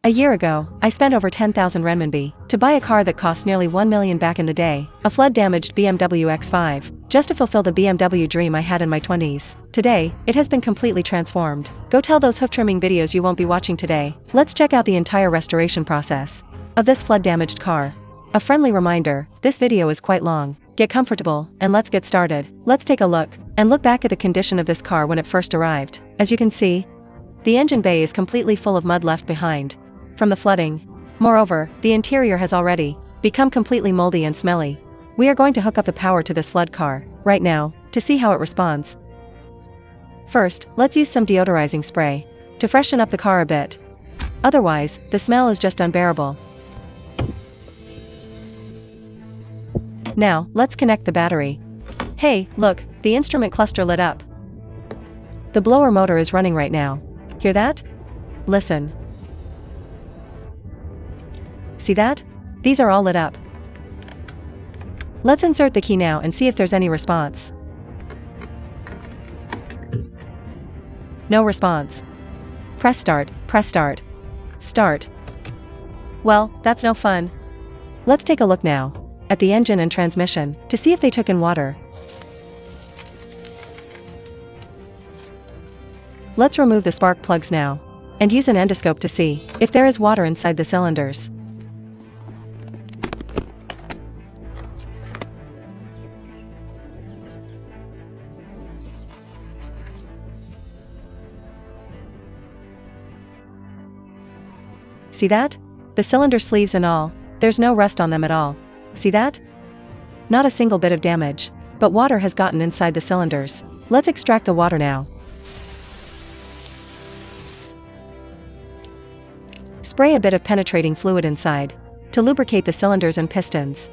A year ago, I spent over 10,000 renminbi to buy a car that cost nearly 1 million back in the day, a flood-damaged BMW X5, just to fulfill the BMW Dream I had in my 20s. Today, it has been completely transformed. Go tell those hoof trimming videos you won't be watching today. Let's check out the entire restoration process of this flood-damaged car. A friendly reminder, this video is quite long. Get comfortable, and let's get started. Let's take a look back at the condition of this car when it first arrived. As you can see, the engine bay is completely full of mud left behind from the flooding. Moreover, the interior has already become completely moldy and smelly. We are going to hook up the power to this flood car right now to see how it responds. First, let's use some deodorizing spray to freshen up the car a bit. Otherwise, the smell is just unbearable. Now, let's connect the battery. Hey, look, the instrument cluster lit up. The blower motor is running right now. Hear that? Listen. See that? These are all lit up. Let's insert the key now and see if there's any response. No response. Press start, press start. Start. Well, that's no fun. Let's take a look now at the engine and transmission to see if they took in water. Let's remove the spark plugs now and use an endoscope to see if there is water inside the cylinders. See that? The cylinder sleeves and all, there's no rust on them at all. See that? Not a single bit of damage, but water has gotten inside the cylinders. Let's extract the water now. Spray a bit of penetrating fluid inside to lubricate the cylinders and pistons.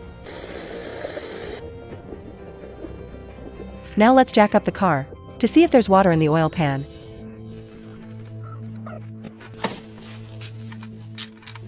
Now let's jack up the car to see if there's water in the oil pan.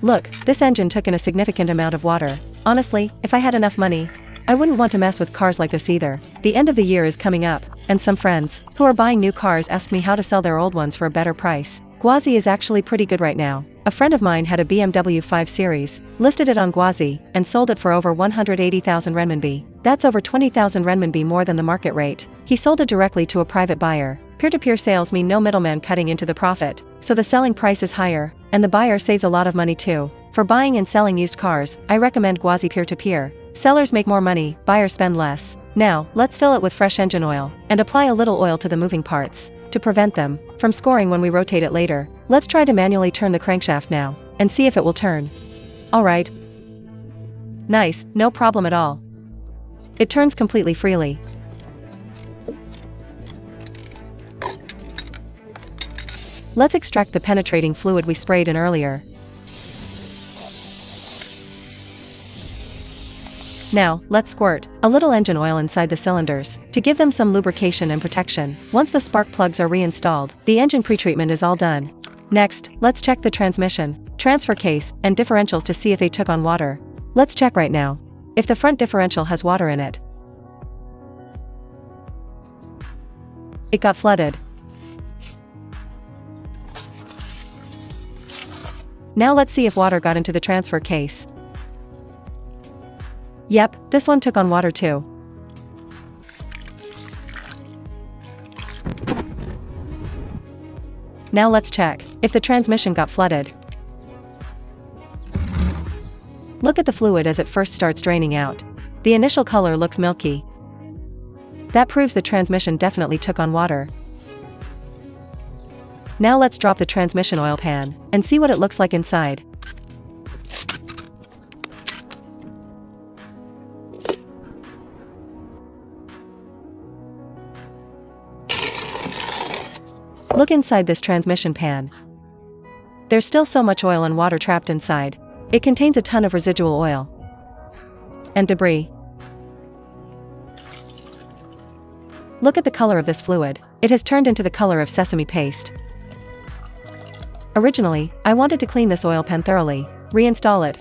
Look, this engine took in a significant amount of water. Honestly, if I had enough money, I wouldn't want to mess with cars like this either. The end of the year is coming up, and some friends who are buying new cars asked me how to sell their old ones for a better price. Gwazi is actually pretty good right now. A friend of mine had a BMW 5 Series, listed it on Gwazi, and sold it for over 180,000 renminbi. That's over 20,000 renminbi more than the market rate. He sold it directly to a private buyer. Peer-to-peer sales mean no middleman cutting into the profit, so the selling price is higher, and the buyer saves a lot of money too. For buying and selling used cars, I recommend Gwazi peer-to-peer. Sellers make more money, buyers spend less. Now, let's fill it with fresh engine oil, and apply a little oil to the moving parts to prevent them from scoring when we rotate it later. Let's try to manually turn the crankshaft now, and see if it will turn. Alright. Nice, no problem at all. It turns completely freely. Let's extract the penetrating fluid we sprayed in earlier. Now, let's squirt a little engine oil inside the cylinders to give them some lubrication and protection. Once the spark plugs are reinstalled, the engine pretreatment is all done. Next, let's check the transmission, transfer case, and differentials to see if they took on water. Let's check right now if the front differential has water in it. It got flooded. Now let's see if water got into the transfer case. Yep, this one took on water too. Now let's check if the transmission got flooded. Look at the fluid as it first starts draining out. The initial color looks milky. That proves the transmission definitely took on water. Now let's drop the transmission oil pan and see what it looks like inside. Look inside this transmission pan. There's still so much oil and water trapped inside. It contains a ton of residual oil and debris. Look at the color of this fluid. It has turned into the color of sesame paste. Originally, I wanted to clean this oil pan thoroughly, reinstall it,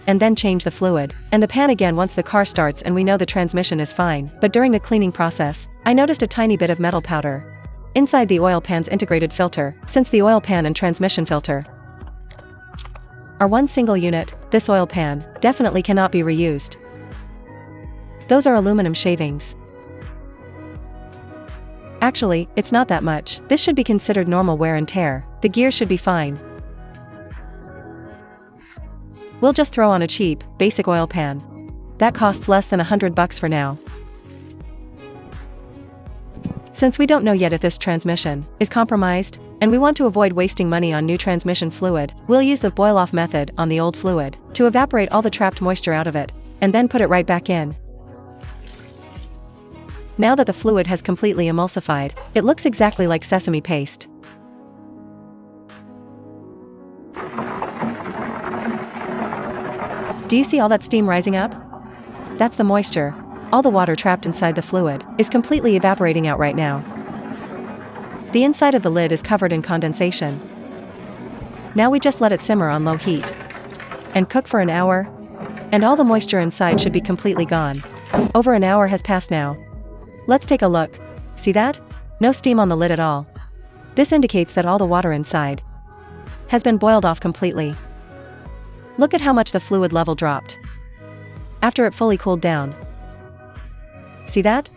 and then change the fluid and the pan again once the car starts and we know the transmission is fine. But during the cleaning process, I noticed a tiny bit of metal powder inside the oil pan's integrated filter, since the oil pan and transmission filter Our one single unit, this oil pan, definitely cannot be reused. Those are aluminum shavings. Actually, it's not that much. This should be considered normal wear and tear. The gear should be fine. We'll just throw on a cheap, basic oil pan. That costs less than $100 for now. Since we don't know yet if this transmission is compromised, and we want to avoid wasting money on new transmission fluid, we'll use the boil-off method on the old fluid to evaporate all the trapped moisture out of it, and then put it right back in. Now that the fluid has completely emulsified, it looks exactly like sesame paste. Do you see all that steam rising up? That's the moisture. All the water trapped inside the fluid is completely evaporating out right now. The inside of the lid is covered in condensation. Now we just let it simmer on low heat and cook for an hour, and all the moisture inside should be completely gone. Over an hour has passed now. Let's take a look. See that? No steam on the lid at all. This indicates that all the water inside has been boiled off completely. Look at how much the fluid level dropped after it fully cooled down. See that?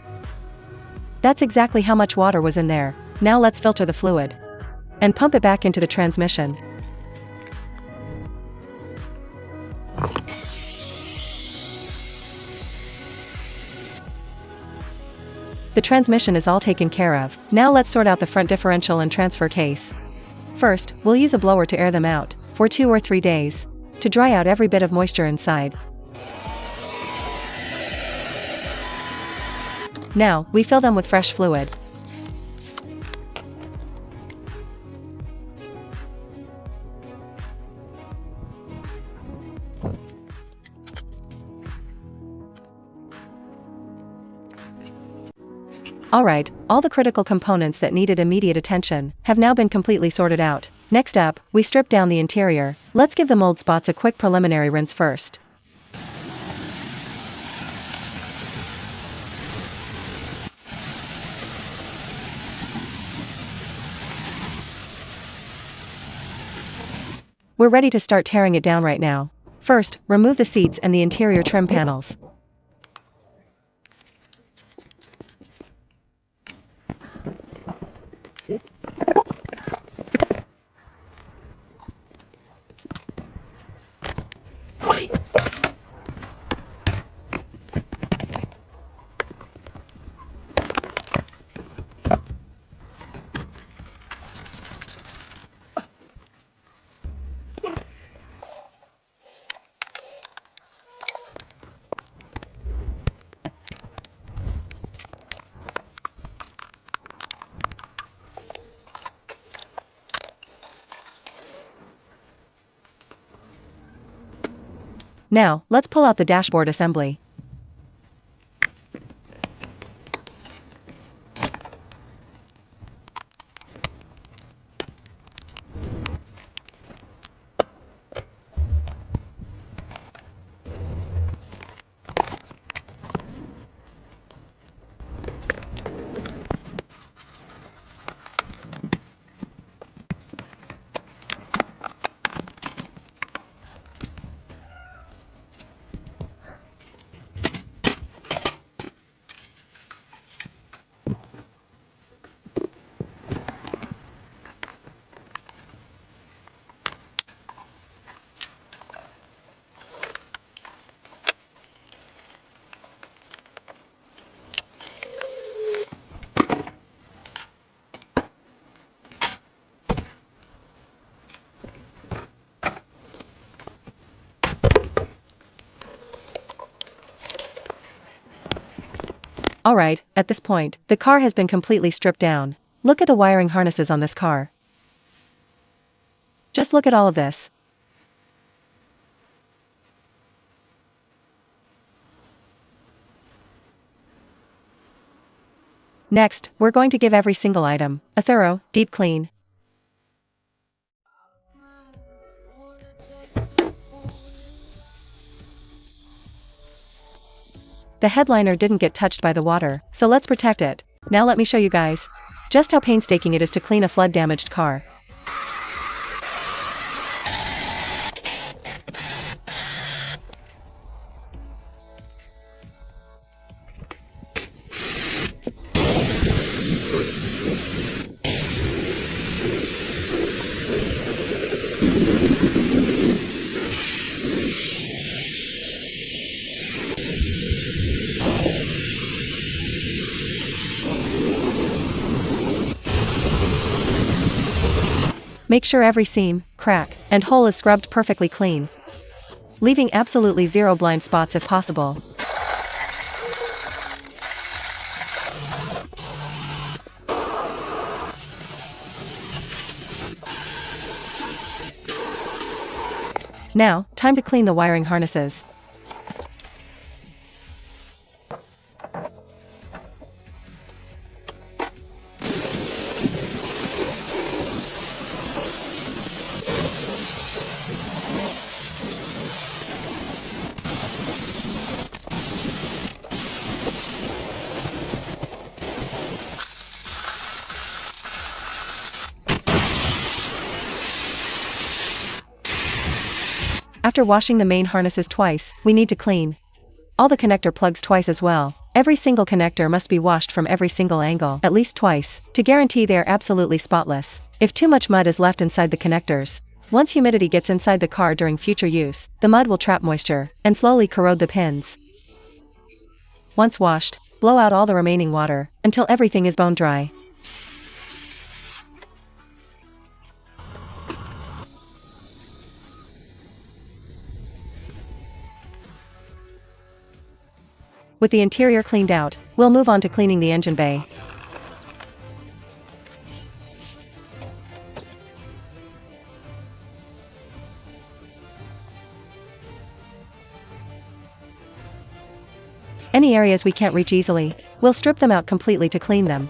That's exactly how much water was in there. Now let's filter the fluid and pump it back into the transmission. The transmission is all taken care of. Now let's sort out the front differential and transfer case. First, we'll use a blower to air them out for 2 or 3 days to dry out every bit of moisture inside. Now, we fill them with fresh fluid. Alright, all the critical components that needed immediate attention have now been completely sorted out. Next up, we strip down the interior. Let's give the mold spots a quick preliminary rinse first. We're ready to start tearing it down right now. First, remove the seats and the interior trim panels. Now, let's pull out the dashboard assembly. Alright, at this point, the car has been completely stripped down. Look at the wiring harnesses on this car. Just look at all of this. Next, we're going to give every single item a thorough, deep clean. The headliner didn't get touched by the water, so let's protect it. Now let me show you guys just how painstaking it is to clean a flood-damaged car. Make sure every seam, crack, and hole is scrubbed perfectly clean, leaving absolutely zero blind spots if possible. Now, time to clean the wiring harnesses. After washing the main harnesses twice, we need to clean all the connector plugs twice as well. Every single connector must be washed from every single angle at least twice, to guarantee they are absolutely spotless. If too much mud is left inside the connectors, once humidity gets inside the car during future use, the mud will trap moisture and slowly corrode the pins. Once washed, blow out all the remaining water until everything is bone dry. With the interior cleaned out, we'll move on to cleaning the engine bay. Any areas we can't reach easily, we'll strip them out completely to clean them.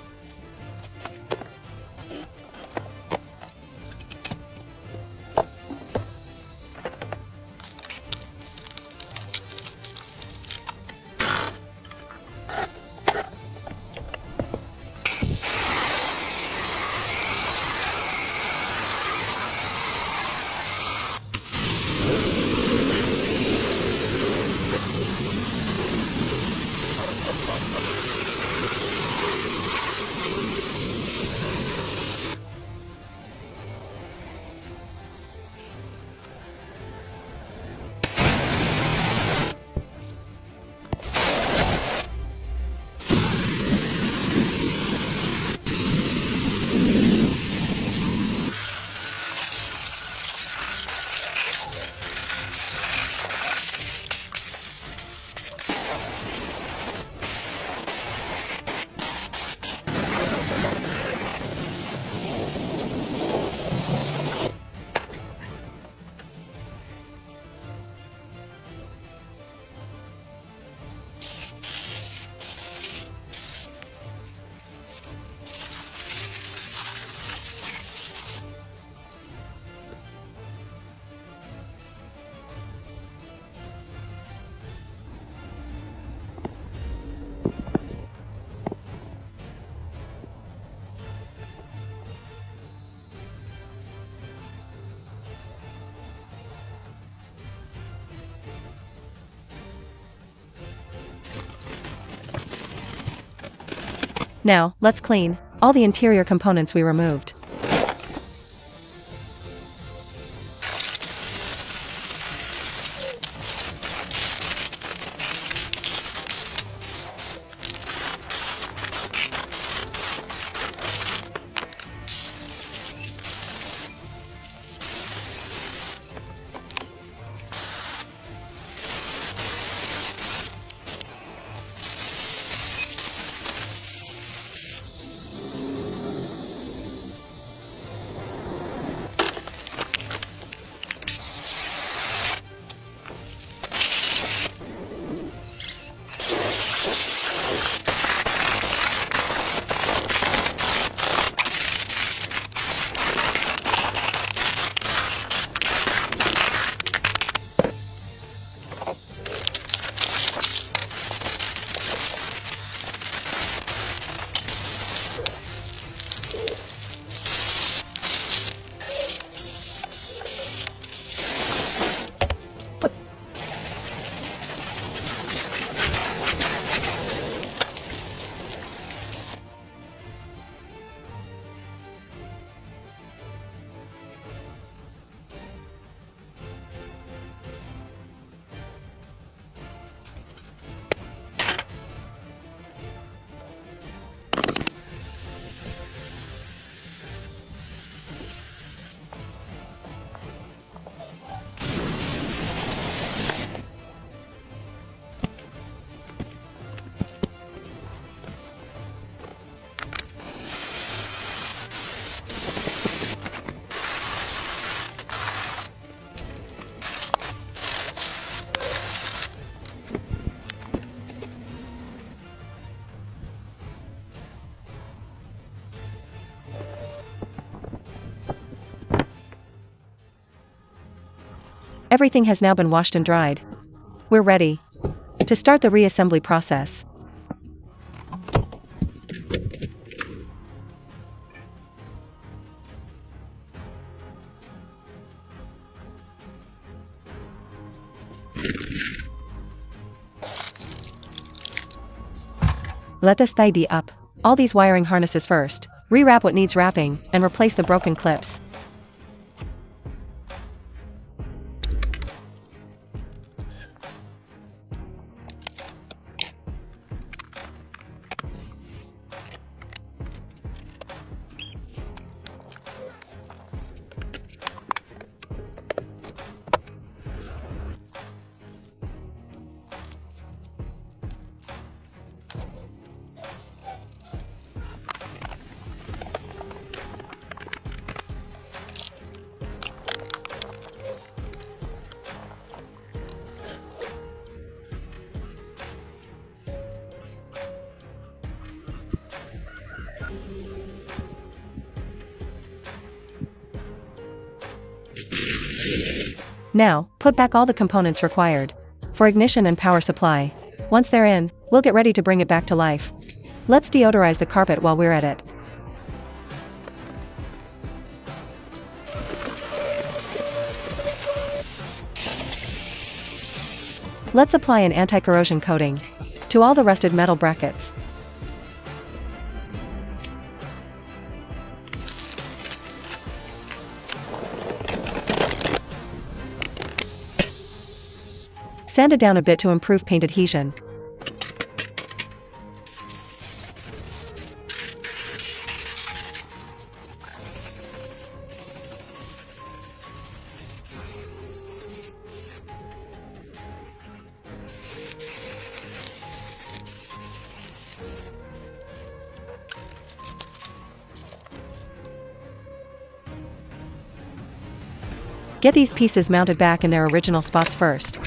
Now, let's clean all the interior components we removed. Everything has now been washed and dried. We're ready to start the reassembly process. Let us tidy up all these wiring harnesses first, rewrap what needs wrapping, and replace the broken clips. Now, put back all the components required for ignition and power supply. Once they're in, we'll get ready to bring it back to life. Let's deodorize the carpet while we're at it. Let's apply an anti-corrosion coating to all the rusted metal brackets. Sand it down a bit to improve paint adhesion. Get these pieces mounted back in their original spots first.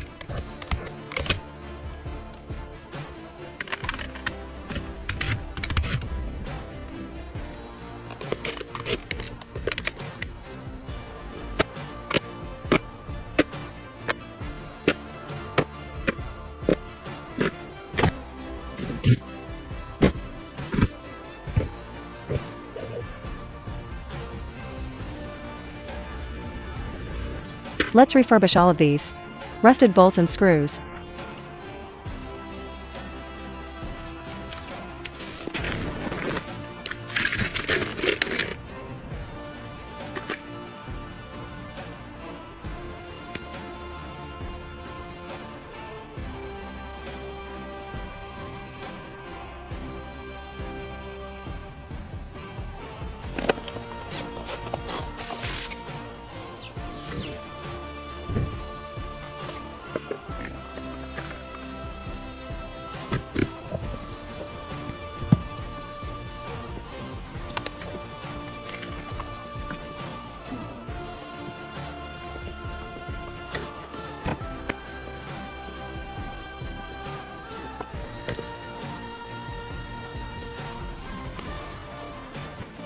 Let's refurbish all of these rusted bolts and screws.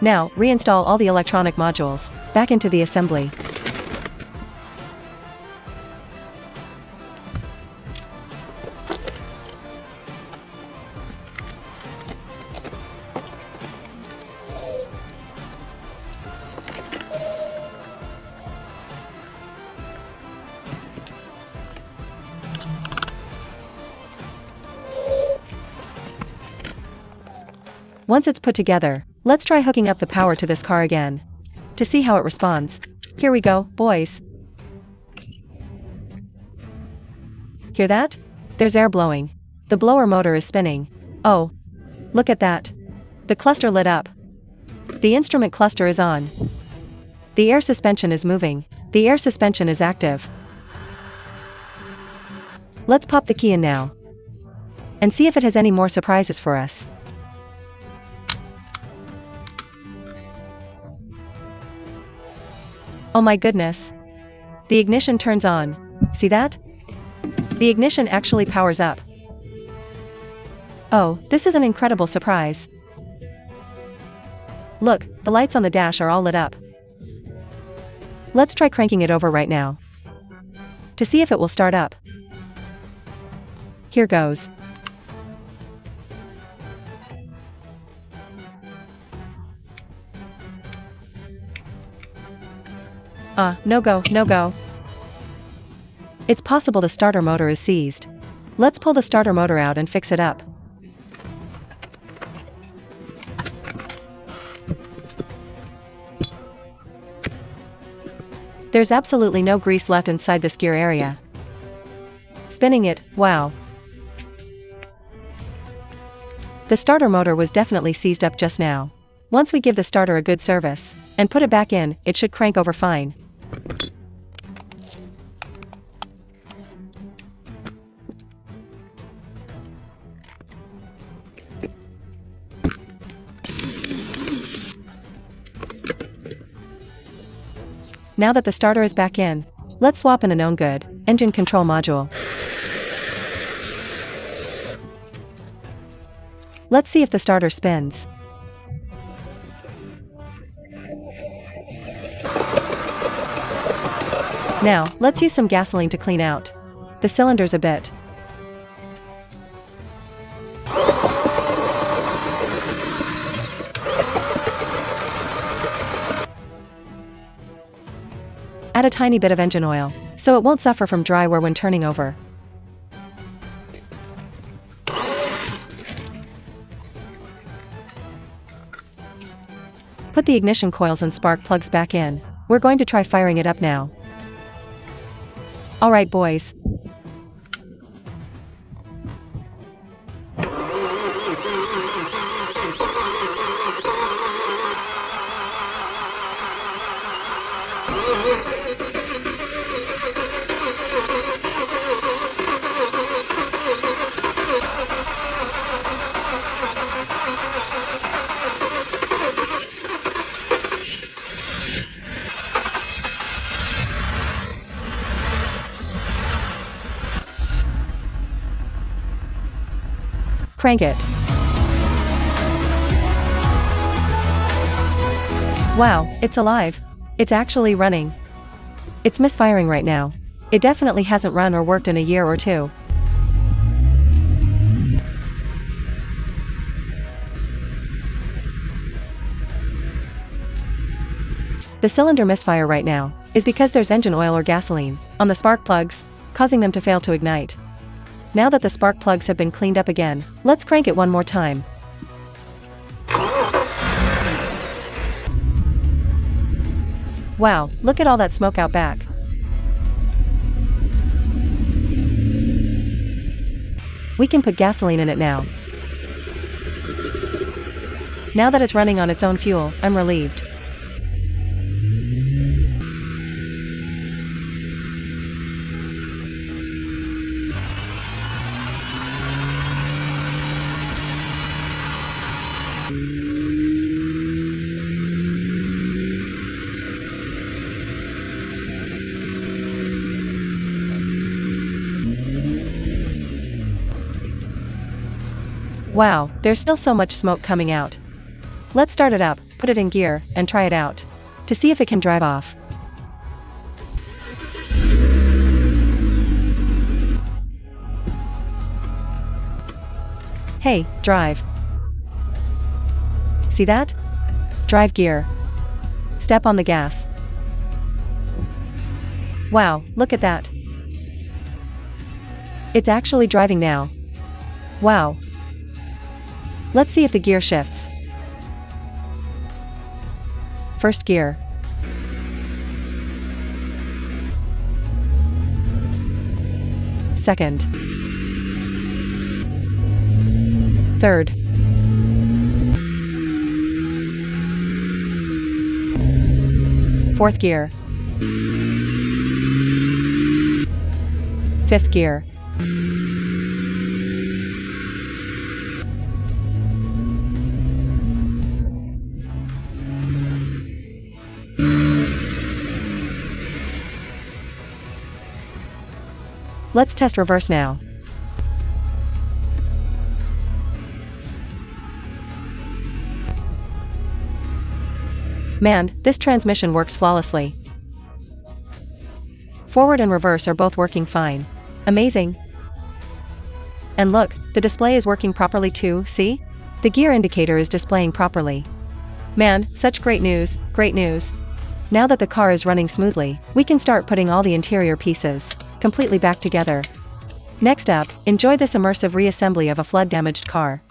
Now, reinstall all the electronic modules back into the assembly. Once it's put together, let's try hooking up the power to this car again to see how it responds. Here we go, boys. Hear that? There's air blowing. The blower motor is spinning. Oh, look at that. The cluster lit up. The instrument cluster is on. The air suspension is moving. The air suspension is active. Let's pop the key in now and see if it has any more surprises for us. Oh my goodness. The ignition turns on. See that? The ignition actually powers up. Oh, this is an incredible surprise. Look, the lights on the dash are all lit up. Let's try cranking it over right now. to see if it will start up. Here goes. No go, no go. It's possible the starter motor is seized. Let's pull the starter motor out and fix it up. There's absolutely no grease left inside this gear area. Spinning it, wow. The starter motor was definitely seized up just now. Once we give the starter a good service, and put it back in, it should crank over fine. Now that the starter is back in, let's swap in a known good, engine control module. Let's see if the starter spins. Now, let's use some gasoline to clean out the cylinders a bit. Add a tiny bit of engine oil, so it won't suffer from dry wear when turning over. Put the ignition coils and spark plugs back in. We're going to try firing it up now. Alright boys. Crank it. Wow, it's alive. It's actually running. It's misfiring right now. It definitely hasn't run or worked in a year or two. The cylinder misfire right now is because there's engine oil or gasoline on the spark plugs, causing them to fail to ignite. Now that the spark plugs have been cleaned up again, let's crank it one more time. Wow, look at all that smoke out back. We can put gasoline in it now. Now that it's running on its own fuel, I'm relieved. Wow, there's still so much smoke coming out. Let's start it up, put it in gear, and try it out, to see if it can drive off. Hey, drive. See that? Drive gear. Step on the gas. Wow, look at that. It's actually driving now. Wow. Let's see if the gear shifts. First gear. Second. Third. Fourth gear. Fifth gear. Let's test reverse now. Man, this transmission works flawlessly. Forward and reverse are both working fine. Amazing. And look, the display is working properly too, see? The gear indicator is displaying properly. Man, such great news, great news. Now that the car is running smoothly, we can start putting all the interior pieces completely back together. Next up, enjoy this immersive reassembly of a flood-damaged car.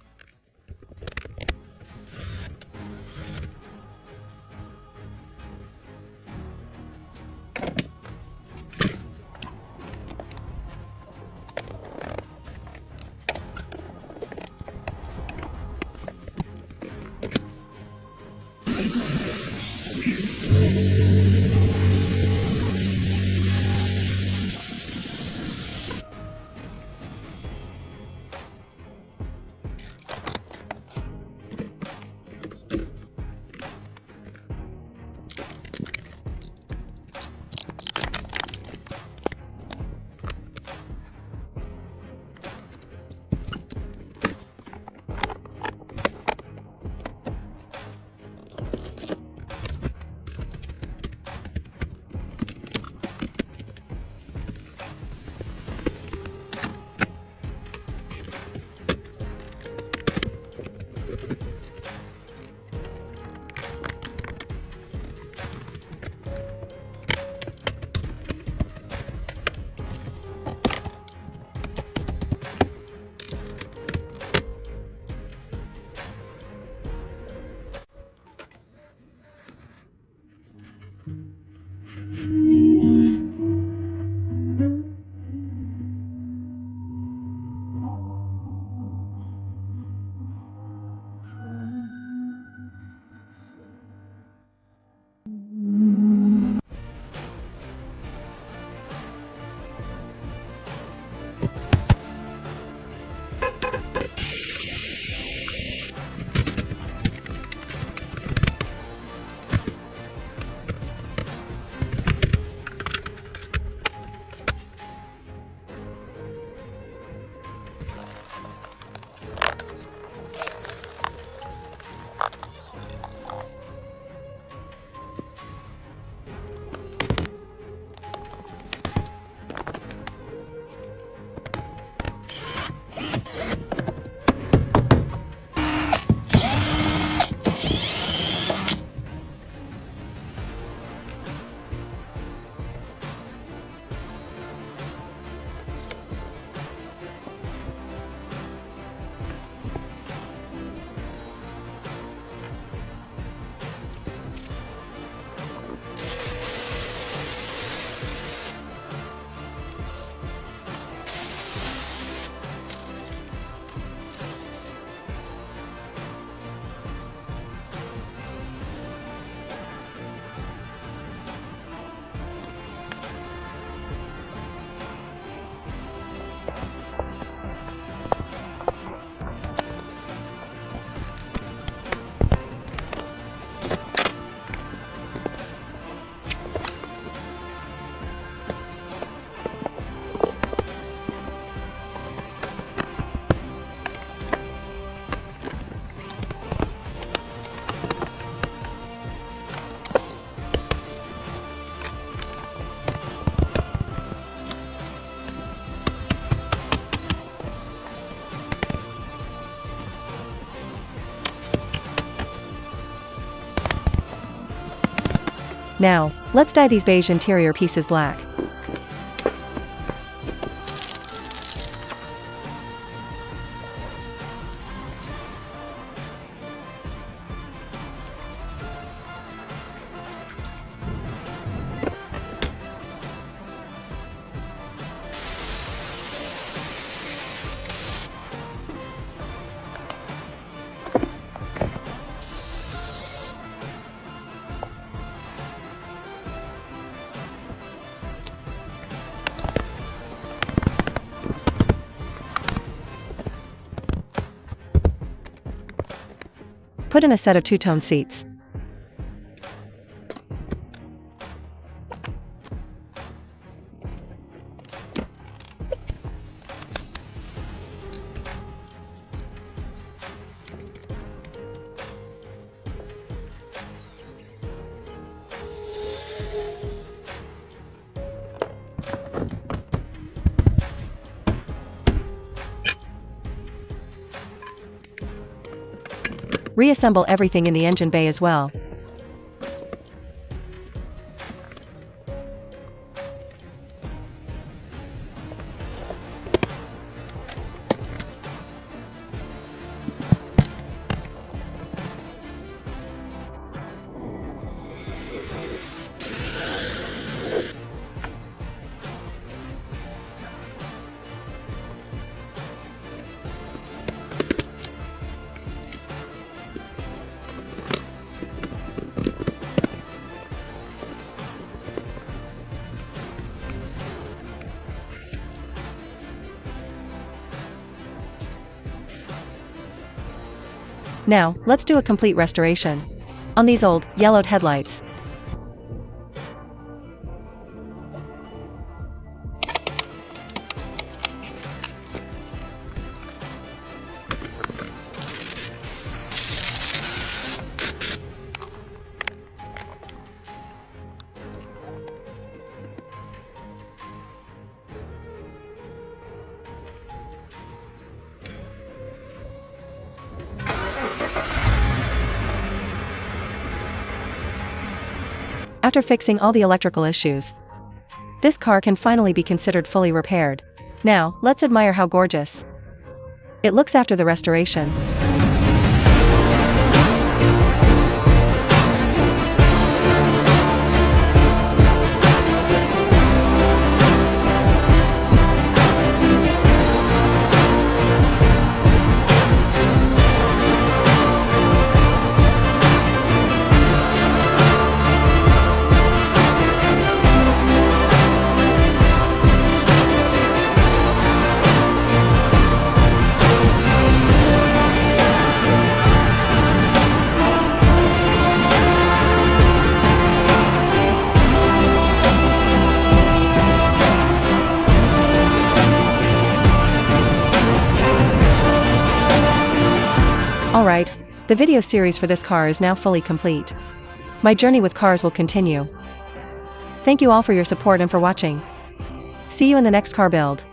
Now, let's dye these beige interior pieces black. Put in a set of two-tone seats. Reassemble everything in the engine bay as well. Now, let's do a complete restoration on these old, yellowed headlights. After fixing all the electrical issues, this car can finally be considered fully repaired. Now, let's admire how gorgeous it looks after the restoration. Alright, the video series for this car is now fully complete. My journey with cars will continue. Thank you all for your support and for watching. See you in the next car build.